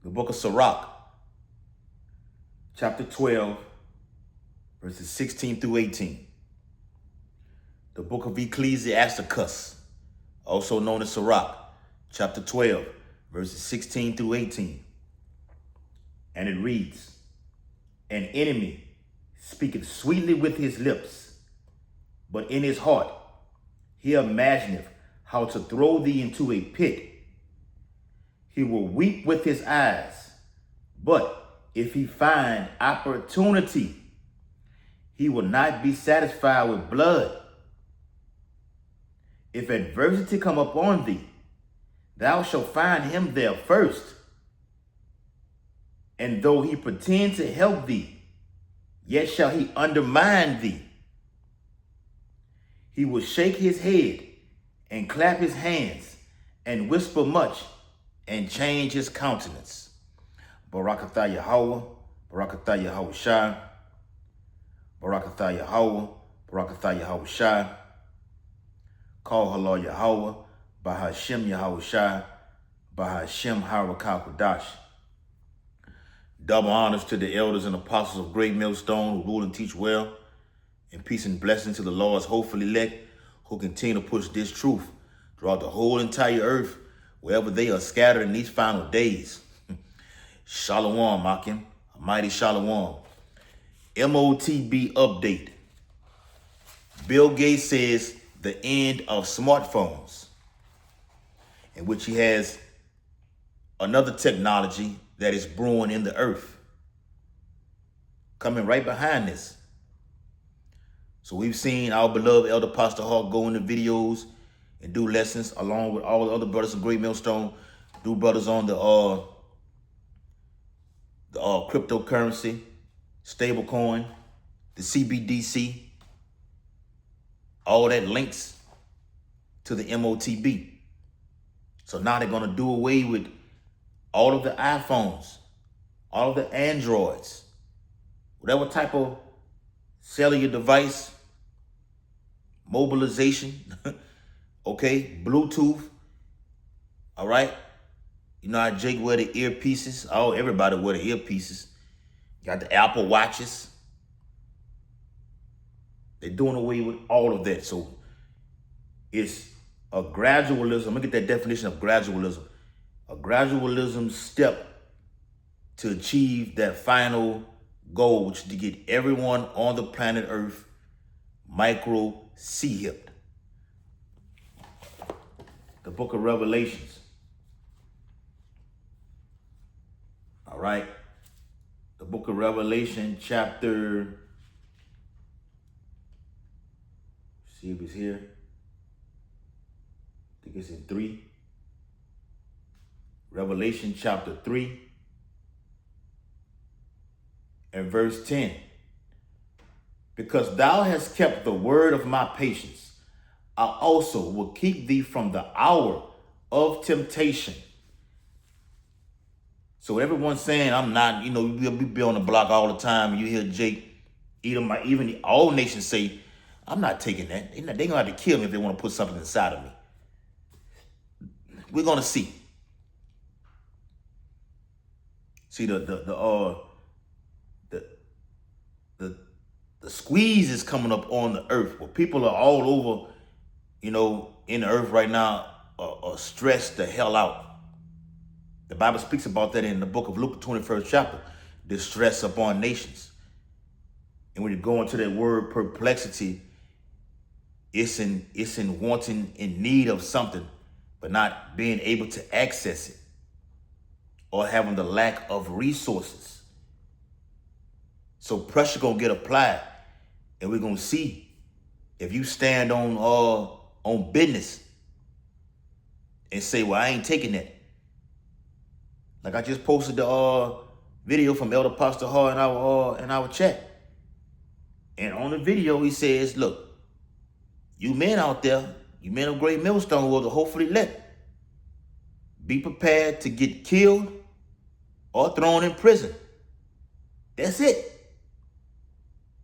The book of Sirach, chapter 12, verses 16 through 18. The book of Ecclesiasticus, also known as Sirach, chapter 12, verses 16 through 18. And it reads, An enemy speaketh sweetly with his lips, but in his heart he imagineth how to throw thee into a pit. He will weep with his eyes, but if he find opportunity, he will not be satisfied with blood. If adversity come upon thee, thou shalt find him there first. And though he pretend to help thee, yet shall he undermine thee. He will shake his head and clap his hands and whisper much and change his countenance. Barakatah Yahweh, Barakatah Yahweh Shai, Barakatah Yahweh, Barakatah Yahweh Shai. Call Halal Yahweh, Bahashem Yahweh Shai, Bahashem Harakah Kodash. Double honors to the elders and apostles of Great Millstone who rule and teach well, and peace and blessings to the Lord's hopeful elect who continue to push this truth throughout the whole entire earth, wherever they are scattered in these final days. Shalom, Akim, a mighty shalom. M.O.T.B update. Bill Gates says the end of smartphones, in which he has another technology that is brewing in the earth, coming right behind this. So we've seen our beloved Elder Pastor Hawk go into videos and do lessons along with all the other brothers of Great Millstone, do brothers on the cryptocurrency, stablecoin, the CBDC, all that links to the M.O.T.B. So now they're going to do away with all of the iPhones, all of the Androids, whatever type of cellular device, mobilization, okay, Bluetooth, all right? You know how Jake wear the earpieces? Oh, everybody wear the earpieces. Got the Apple Watches. They're doing away with all of that. So it's a gradualism. Look at that definition of gradualism. A gradualism step to achieve that final goal, which is to get everyone on the planet Earth micro C-hipped. The book of Revelations. All right. The book of Revelation, chapter, see if it's here. I think it's in 3. Revelation chapter 3 and verse 10. Because thou hast kept the word of my patience, I also will keep thee from the hour of temptation. So everyone's saying I'm not, we'll be on the block all the time. You hear Jake, even all nations say, I'm not taking that. They're going to have to kill me if they want to put something inside of me. We're going to see. See, the squeeze is coming up on the earth where people are all over, in the earth right now are stressed the hell out. The Bible speaks about that in the book of Luke, the 21st chapter, distress upon nations. And when you go into that word perplexity, it's in wanting, in need of something, but not being able to access it, or having the lack of resources. So pressure gonna get applied, and we're gonna see if you stand on business and say, well, I ain't taking that. Like I just posted the video from Elder Pastor Hall in our chat. And on the video, he says, look, you men out there, you men of Great Millstone will hopefully be prepared to get killed or thrown in prison. That's it.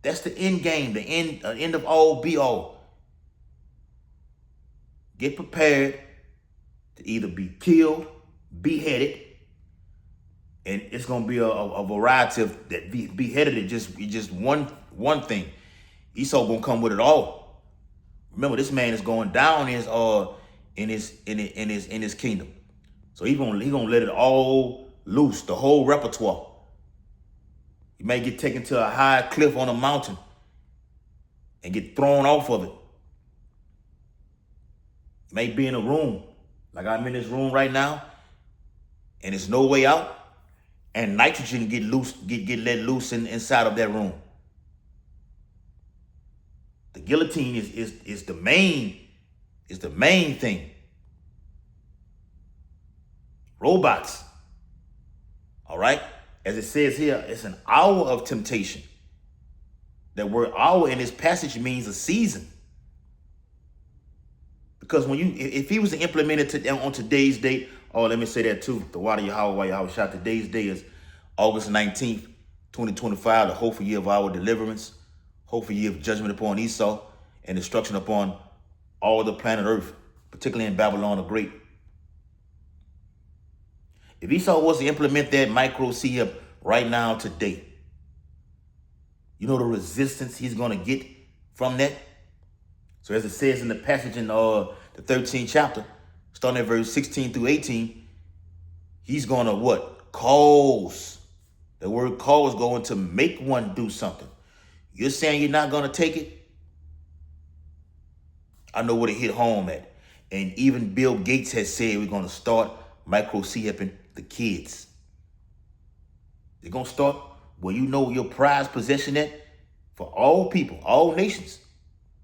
That's the end game, the end of all be all. Get prepared to either be killed, beheaded, And it's gonna be a variety of that beheaded it just one thing. Esau gonna come with it all. Remember, this man is going down in his kingdom. So he gonna let it all loose, the whole repertoire. You may get taken to a high cliff on a mountain and get thrown off of it. You may be in a room, like I'm in this room right now, and there's no way out, and nitrogen get let loose inside of that room. The guillotine is the main thing. Robots. All right? As it says here, it's an hour of temptation. That word hour in this passage means a season. Because if he was to implement it on today's date, oh, let me say that too. The water Yahweh shot. Today's day is August 19th, 2025, the hopeful year of our deliverance, hopeful year of judgment upon Esau and destruction upon all the planet Earth, particularly in Babylon the Great. If Esau was to implement that micro CF right now today, you know the resistance he's going to get from that? So as it says in the passage in the 13th chapter, starting at verse 16 through 18, he's going to what? Cause. The word cause going to make one do something. You're saying you're not going to take it? I know where to hit home at. And even Bill Gates has said we're going to start micro CFing the kids. They're going to start where you know your prized possession at for all people, all nations,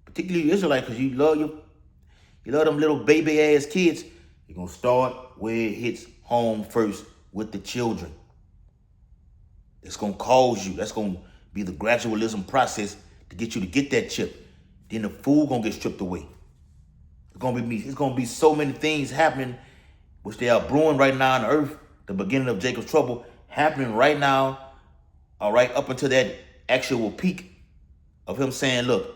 particularly Israelites, because you love them little baby ass kids. You're going to start where it hits home first with the children. It's going to cause you. That's going to be the gradualism process to get you to get that chip. Then the food going to get stripped away. It's going to be so many things happening, which they are brewing right now on earth, the beginning of Jacob's trouble, happening right now, all right, up until that actual peak of him saying, look,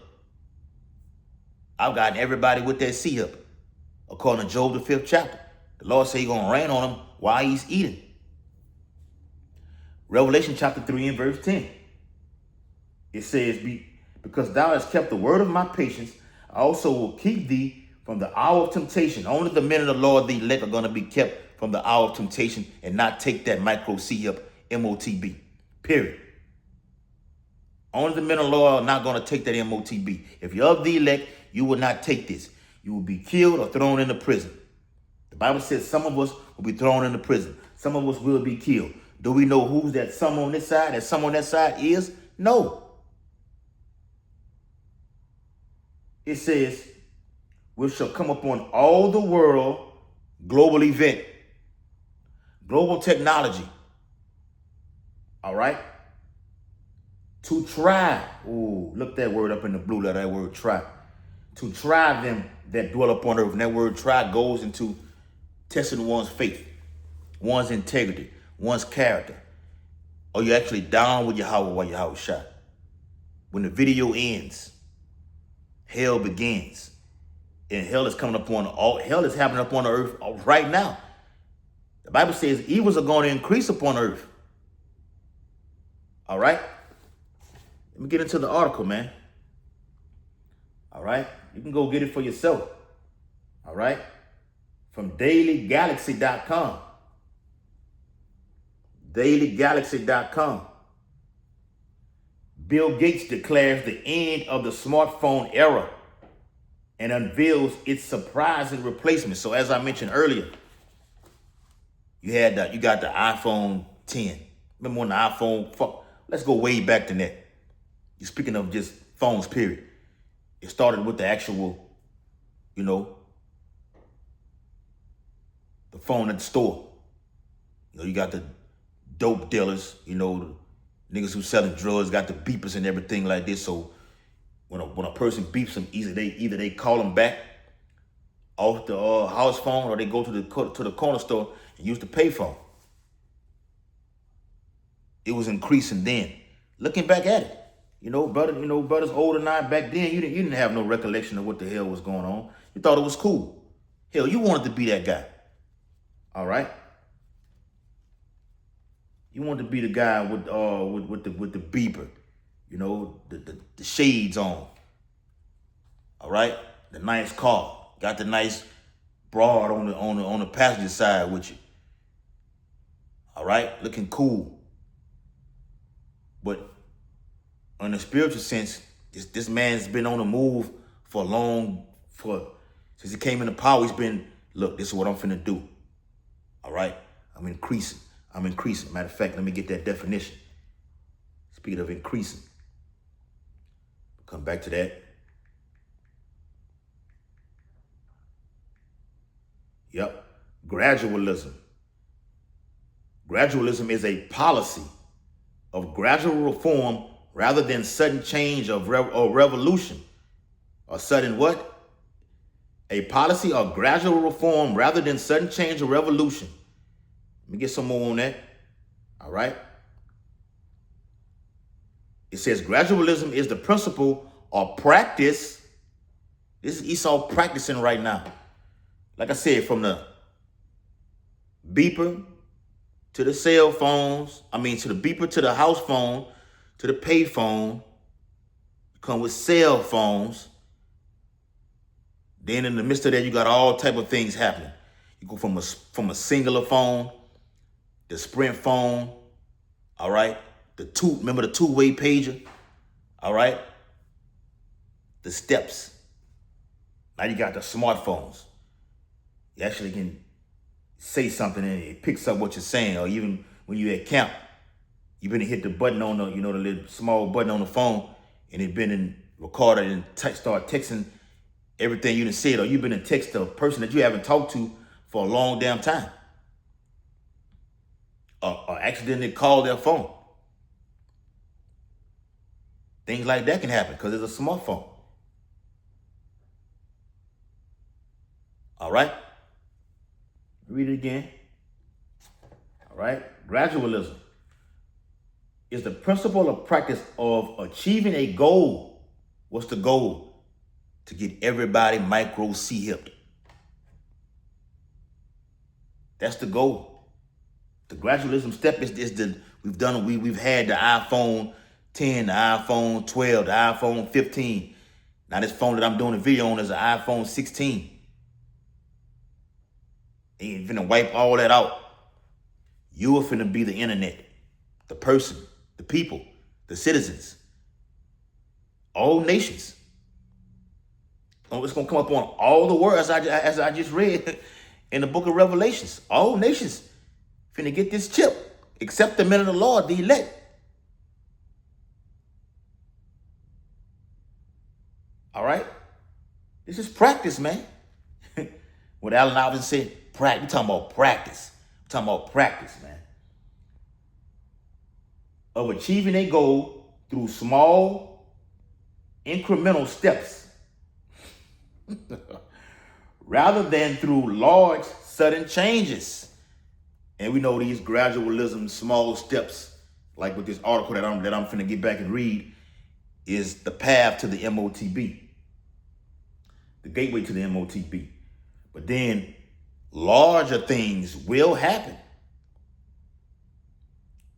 I've gotten everybody with that sea up. According to Job, the 5th chapter, the Lord said he's going to rain on him while he's eating. Revelation chapter 3 and verse 10. It says, because thou hast kept the word of my patience, I also will keep thee from the hour of temptation. Only the men of the Lord, the elect, are going to be kept from the hour of temptation and not take that micro C up, M.O.T.B. Period. Only the men of the Lord are not going to take that M.O.T.B. If you're of the elect, you will not take this. You will be killed or thrown into prison. The Bible says some of us will be thrown into prison. Some of us will be killed. Do we know who's that some on this side, that some on that side is? No. It says, which shall come upon all the world, global event, global technology. All right? To try. Ooh, look that word up in the blue letter, that word try. To try them that dwell upon earth. And that word try goes into testing one's faith, one's integrity, one's character. Are you actually down with Yahweh while Yahweh shot? When the video ends, hell begins. And hell is coming upon hell is happening upon the earth right now. The Bible says evils are going to increase upon earth. All right? Let me get into the article, man. All right? You can go get it for yourself. All right? From dailygalaxy.com. dailygalaxy.com. Bill Gates declares the end of the smartphone era and unveils its surprising replacement. So as I mentioned earlier, you got the iPhone 10. Remember when the iPhone, let's go way back than that. You're speaking of just phones, period. It started with the actual, the phone at the store. You got the dope dealers, the niggas who selling drugs, got the beepers and everything like this. So when a person beeps them, either they call them back off the house phone, or they go to the corner store and use the payphone. It was increasing then. Looking back at it, brothers older than I back then, you didn't have no recollection of what the hell was going on. You thought it was cool. Hell, you wanted to be that guy. All right. You want to be the guy with the beeper, the shades on. All right, the nice car, got the nice broad on the passenger side with you. All right, looking cool. But in a spiritual sense, this man's been on the move for since he came into power. He's been, look, this is what I'm finna do. All right, I'm increasing. I'm increasing. Matter of fact, let me get that definition. Speaking of increasing, come back to that. Yep, gradualism. Gradualism is a policy of gradual reform rather than sudden change or revolution. Or sudden what? A policy of gradual reform rather than sudden change or revolution. Let me get some more on that. All right. It says gradualism is the principle or practice. This is Esau practicing right now. Like I said, from the beeper to the cell phones, to the beeper to the house phone, to the pay phone, come with cell phones. Then in the midst of that, you got all type of things happening. You go from a singular phone, the Sprint phone, all right? Remember the two-way pager, all right? The steps. Now you got the smartphones. You actually can say something and it picks up what you're saying, or even when you're at camp, you've been to hit the button on the little small button on the phone, and it been in recorded and start texting everything you done said, or you've been in text to a person that you haven't talked to for a long damn time, or accidentally call their phone. Things like that can happen because it's a smartphone. All right? Read it again. All right? Gradualism is the principle of practice of achieving a goal. What's the goal? To get everybody micro C-hipped. That's the goal. The gradualism step is we've had the iPhone 10, the iPhone 12, the iPhone 15. Now this phone that I'm doing a video on is an iPhone 16. Ain't finna wipe all that out. You are finna be the internet, the person, the people, the citizens, all nations. Oh, it's gonna come up on all the words as I just read in the book of Revelations. All nations finna get this chip, except the men of the Lord, the elect. All right? This is practice, man. What Allen Iverson said, practice. We're talking about practice. We're talking about practice, man. Of achieving a goal through small, incremental steps rather than through large, sudden changes. And we know these gradualism, small steps, like with this article that I'm finna get back and read, is the path to the M.O.T.B, the gateway to the M.O.T.B. But then larger things will happen.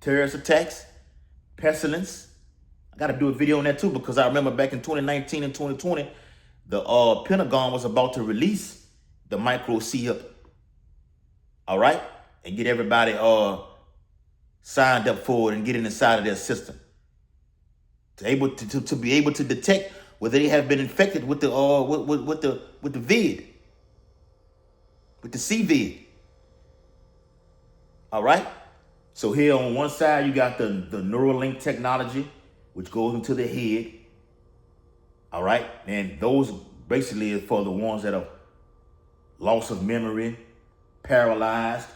Terrorist attacks, pestilence. I got to do a video on that too, because I remember back in 2019 and 2020, the Pentagon was about to release the micro C-hip, all right, and get everybody signed up for it and get it inside of their system to be able to detect whether they have been infected with the vid, with the C-vid. All right. So here on one side you got the Neuralink technology, which goes into the head. All right, and those basically is for the ones that are loss of memory, paralyzed,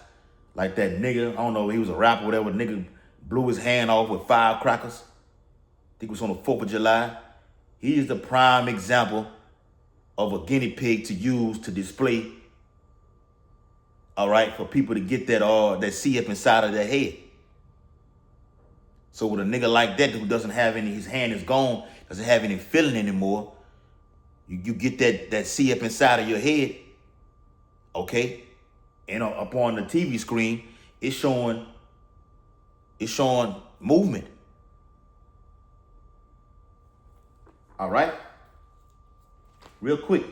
like that nigga. I don't know, he was a rapper, or whatever. Nigga blew his hand off with firecrackers. I think it was on the 4th of July. He is the prime example of a guinea pig to use to display. All right, for people to get that see up inside of their head. So with a nigga like that who doesn't have any, his hand is gone, doesn't have any feeling anymore, you get that see up inside of your head, okay? And up on the TV screen, it's showing It's showing movement. All right? Real quick.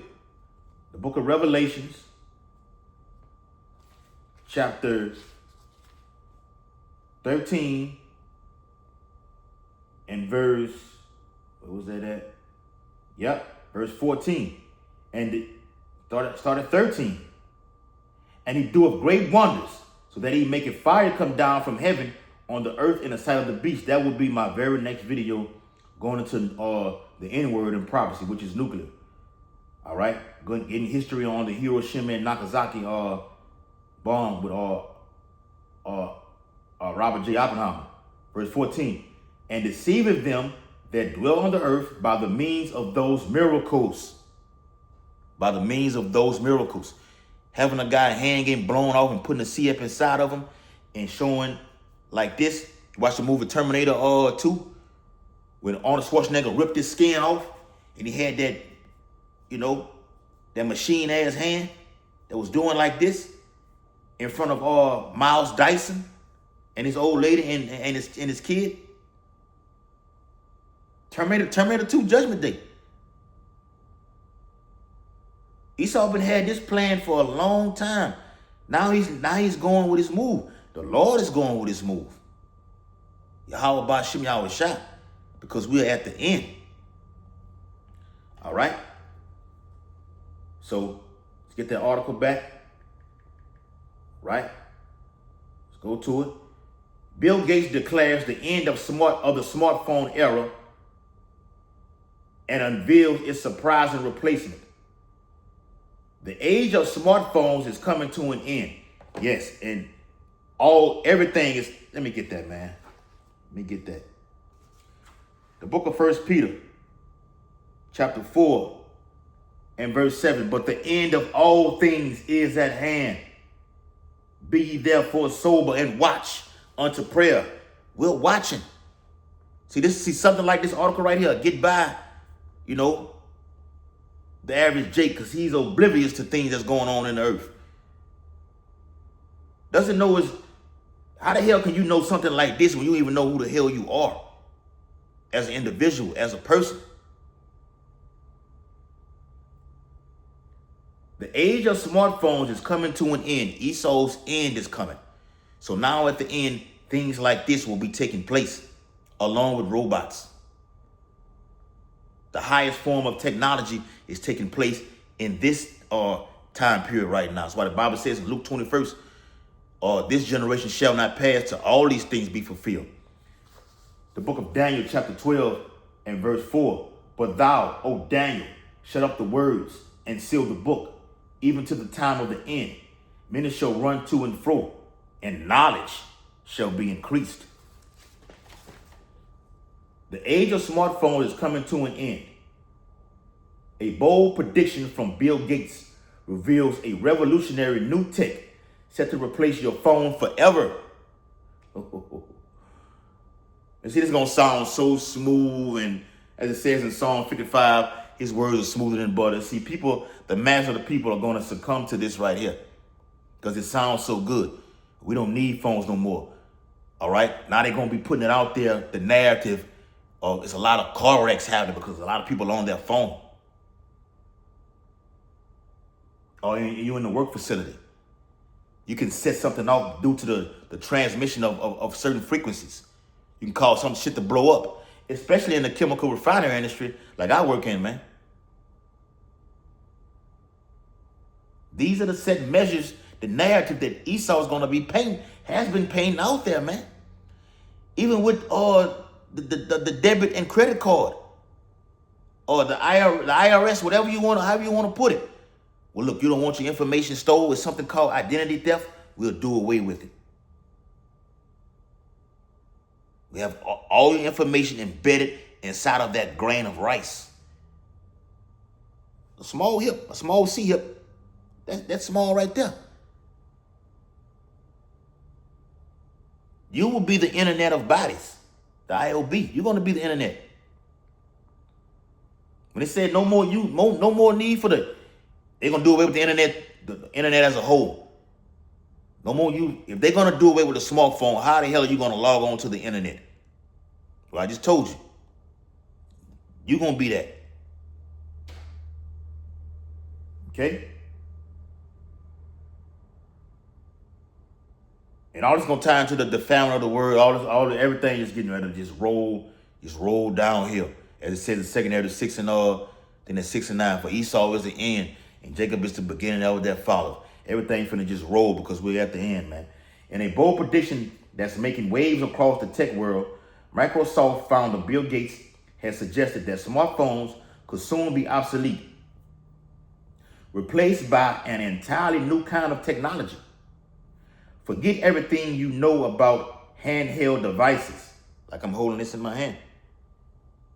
The book of Revelations, chapter 13 and verse, where was that at? Yep, verse 14. And it started 13. And he doeth great wonders, so that he maketh fire come down from heaven on the earth in the sight of the beast. That would be my very next video, going into the N-word in prophecy, which is nuclear. All right, getting history on the Hiroshima and Nagasaki bomb with Robert J. Oppenheimer. Verse 14, and deceiveth them that dwell on the earth by the means of those miracles. By the means of those miracles. Having a guy hand getting blown off and putting a C up inside of him and showing like this. Watch the movie Terminator 2, when Arnold Schwarzenegger ripped his skin off and he had that, that machine ass hand that was doing like this in front of Miles Dyson and his old lady and his kid. Terminator 2 Judgment Day. Esau been had this plan for a long time. Now he's going with his move. The Lord is going with his move. Yahweh Ba'Shem Yahweh Shah. Because we're at the end. All right? So, let's get that article back. Right? Let's go to it. Bill Gates declares the end of the smartphone era and unveils its surprising replacement. The age of smartphones is coming to an end. Yes, and everything is, let me get that, man. Let me get that. The book of 1 Peter, chapter 4 and verse 7. But the end of all things is at hand. Be ye therefore sober and watch unto prayer. We're watching. See something like this article right here. Get by, the average Jake, because he's oblivious to things that's going on in the earth. Doesn't know how the hell can you know something like this when you don't even know who the hell you are as an individual, as a person? The age of smartphones is coming to an end. Esau's end is coming. So now at the end, things like this will be taking place along with robots. The highest form of technology is taking place in this time period right now. That's why the Bible says in Luke 21st, this generation shall not pass till all these things be fulfilled. The book of Daniel, chapter 12 and verse 4. But thou, O Daniel, shut up the words and seal the book, even to the time of the end. Many shall run to and fro, and knowledge shall be increased. The age of smartphones is coming to an end. A bold prediction from Bill Gates reveals a revolutionary new tech set to replace your phone forever. And see, this is going to sound so smooth, and as it says in Psalm 55, his words are smoother than butter. See, the mass of the people are going to succumb to this right here because it sounds so good. We don't need phones no more. All right? Now they're going to be putting it out there, the narrative of it's a lot of car wrecks happening because a lot of people are on their phone. Or you're in the work facility. You can set something off due to the transmission of certain frequencies. You can cause some shit to blow up, especially in the chemical refinery industry like I work in, man. These are the set measures, the narrative that Esau is going to be painting, has been painting out there, man. Even with the debit and credit card or the IRS, whatever you want, however you want to put it. Well, look, you don't want your information stolen with something called identity theft? We'll do away with it. We have all your information embedded inside of that grain of rice. A small hip, a small C hip, that's small right there. You will be the internet of bodies, the IOB. You're going to be the internet. When they said no more need for they're going to do away with the internet as a whole. No more you. If they're gonna do away with the smartphone, how the hell are you gonna log on to the internet? Well, I just told you. You're gonna be that. Okay? And all this gonna tie into the defilement of the word. Everything is getting ready to just roll downhill. As it says in second Ezra 6 and then the 6 and 9. For Esau is the end, and Jacob is the beginning of that follows. Everything finna just roll because we're at the end, man. In a bold prediction that's making waves across the tech world, Microsoft founder Bill Gates has suggested that smartphones could soon be obsolete, replaced by an entirely new kind of technology. Forget everything you know about handheld devices, like I'm holding this in my hand.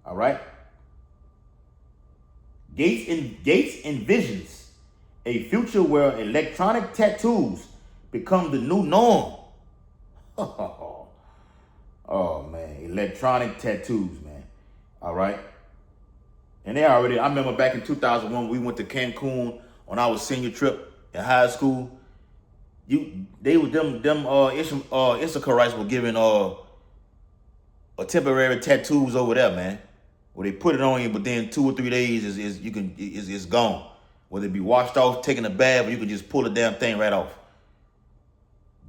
All right? Gates envisions a future where electronic tattoos become the new norm. Oh man, electronic tattoos, man. All right. And I remember back in 2001, we went to Cancun on our senior trip in high school. Issacharites were giving a temporary tattoos over there, man. Where they put it on you, but then 2 or 3 days is gone. Whether it be washed off, taking a bath, or you can just pull the damn thing right off.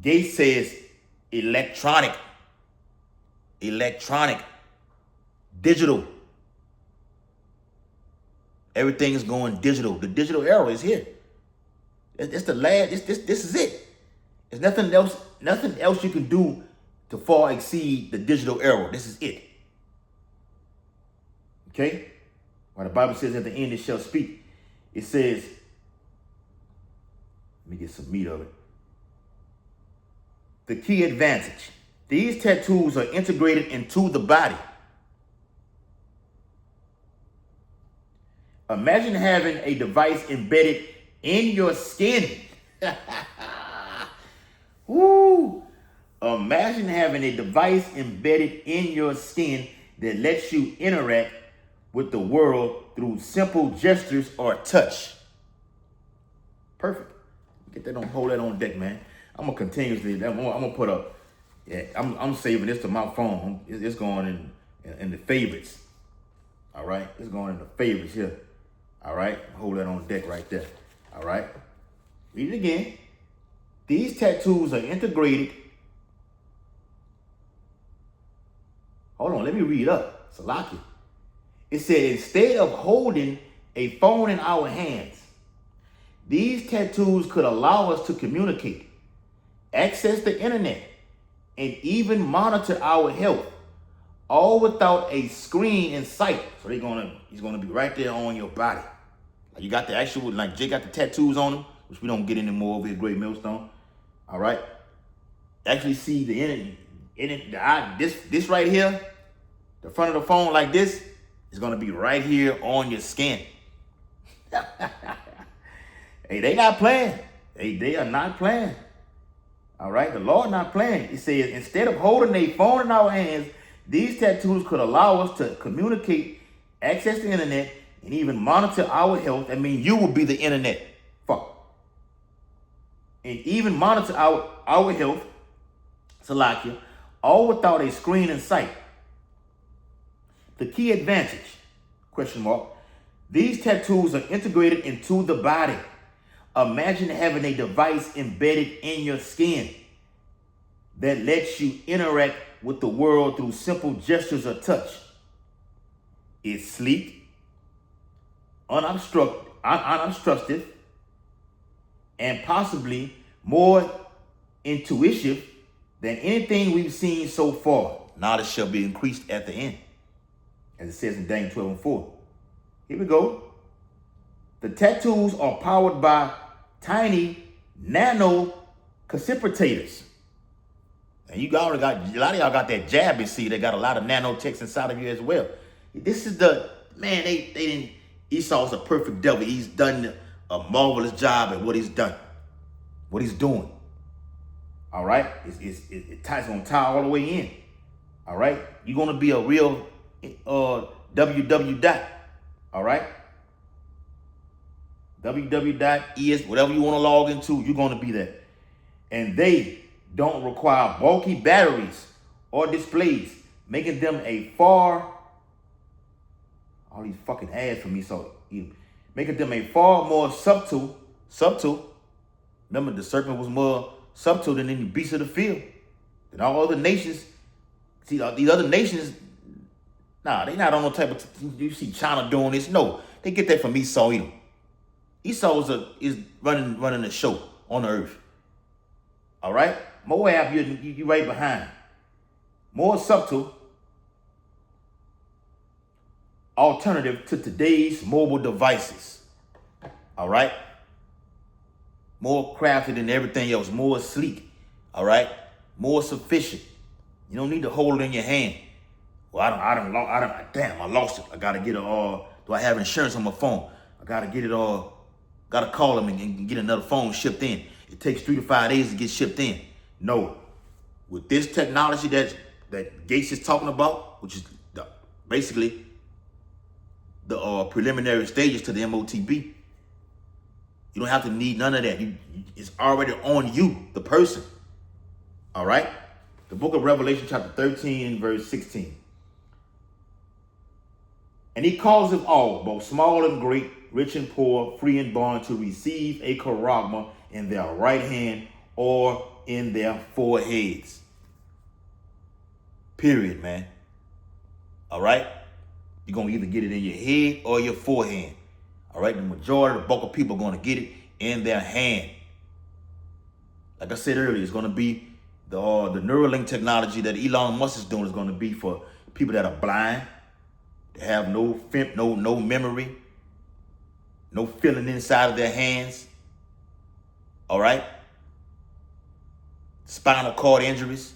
Gates says electronic, digital. Everything is going digital. The digital era is here. It's the last. This is it. There's nothing else you can do to far exceed the digital era. This is it. Okay? Well, the Bible says at the end it shall speak. It says, let me get some meat of it. The key advantage. These tattoos are integrated into the body. Imagine having a device embedded in your skin. Woo! Imagine having a device embedded in your skin that lets you interact with the world through simple gestures or touch. Perfect. Get that on, hold that on deck, man. I'm gonna continuously. I'm gonna put up. Yeah, I'm saving this to my phone. It's going in the favorites. All right, it's going in the favorites here. All right, hold that on deck right there. All right, read it again. These tattoos are integrated. Hold on, let me read up. Salaki. It said, instead of holding a phone in our hands, these tattoos could allow us to communicate, access the internet, and even monitor our health, all without a screen in sight. So he's gonna be right there on your body. Like you got the actual, like Jay got the tattoos on him, which we don't get anymore over here, Great Millstone. All right. Actually see the internet, this right here, the front of the phone like this, is gonna be right here on your skin. Hey, they not playing. They are not playing. All right, the Lord not playing. It says, instead of holding a phone in our hands, these tattoos could allow us to communicate, access the internet, and even monitor our health. I mean, you will be the internet. Fuck. And even monitor our health, Salakia, all without a screen in sight. The key advantage, question mark, these tattoos are integrated into the body. Imagine having a device embedded in your skin that lets you interact with the world through simple gestures or touch. It's sleek, unobstructive, and possibly more intuitive than anything we've seen so far. Knowledge shall be increased at the end, as it says in Daniel 12:4. Here we go. The tattoos are powered by tiny nano precipitators. And you already got, a lot of y'all got that jab, you see, they got a lot of nanotechs inside of you as well. This is they didn't, Esau's a perfect devil. He's done a marvelous job at what he's done, what he's doing. All right, it's gonna tie all the way in. All right, you're gonna be a real www dot. All right, www.es, whatever you want to log into, you're gonna be that. And they don't require bulky batteries or displays, making them a far, all these fucking ads for me, so making them a far more subtle. Remember, the serpent was more subtle than any beast of the field. And all other nations, see, these other nations, nah, they not on no type of, you see China doing this. No, they get that from Esau, Edom. Esau is running the show on the earth. All right? Moab, you right behind. More subtle alternative to today's mobile devices. All right? More crafted than everything else. More sleek. All right? More sufficient. You don't need to hold it in your hand. Well, damn, I lost it. I gotta get do I have insurance on my phone? I gotta get it gotta call them and get another phone shipped in. It takes 3 to 5 days to get shipped in. No. With this technology that Gates is talking about, which is basically the preliminary stages to the M.O.T.B, you don't have to need none of that. It's already on you, the person. All right? The book of Revelation chapter 13 verse 16. And he calls them all, both small and great, rich and poor, free and bond, to receive a charagma in their right hand or in their foreheads. Period, man. All right? You're going to either get it in your head or your forehead. All right? The majority of the bulk of people are going to get it in their hand. Like I said earlier, it's going to be the Neuralink technology that Elon Musk is doing is going to be for people that are blind, that have no memory, no feeling inside of their hands. All right? Spinal cord injuries.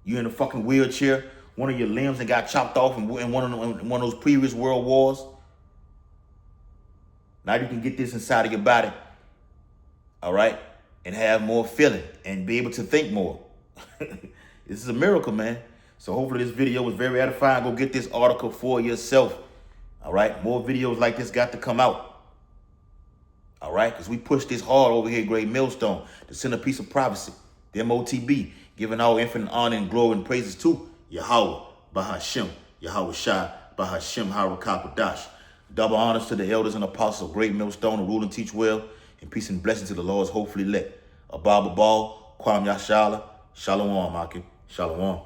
You're in a fucking wheelchair. One of your limbs that got chopped off in one of those previous world wars. Now you can get this inside of your body. All right? And have more feeling and be able to think more. This is a miracle, man. So hopefully this video was very edifying. Go get this article for yourself. All right? More videos like this got to come out. All right? Because we push this hard over here, Great Millstone, the centerpiece of prophecy, the M.O.T.B, giving all infinite honor and glory and praises to Yahweh, Bahashem, Yahweh Shai, Bahashem, Harakakadash. Double honors to the elders and apostles of Great Millstone, who rule and teach well, and peace and blessings to the Lord's hopefully elect. Abba Ball, Kwam Yashala, Shalom, Akim, Shalom.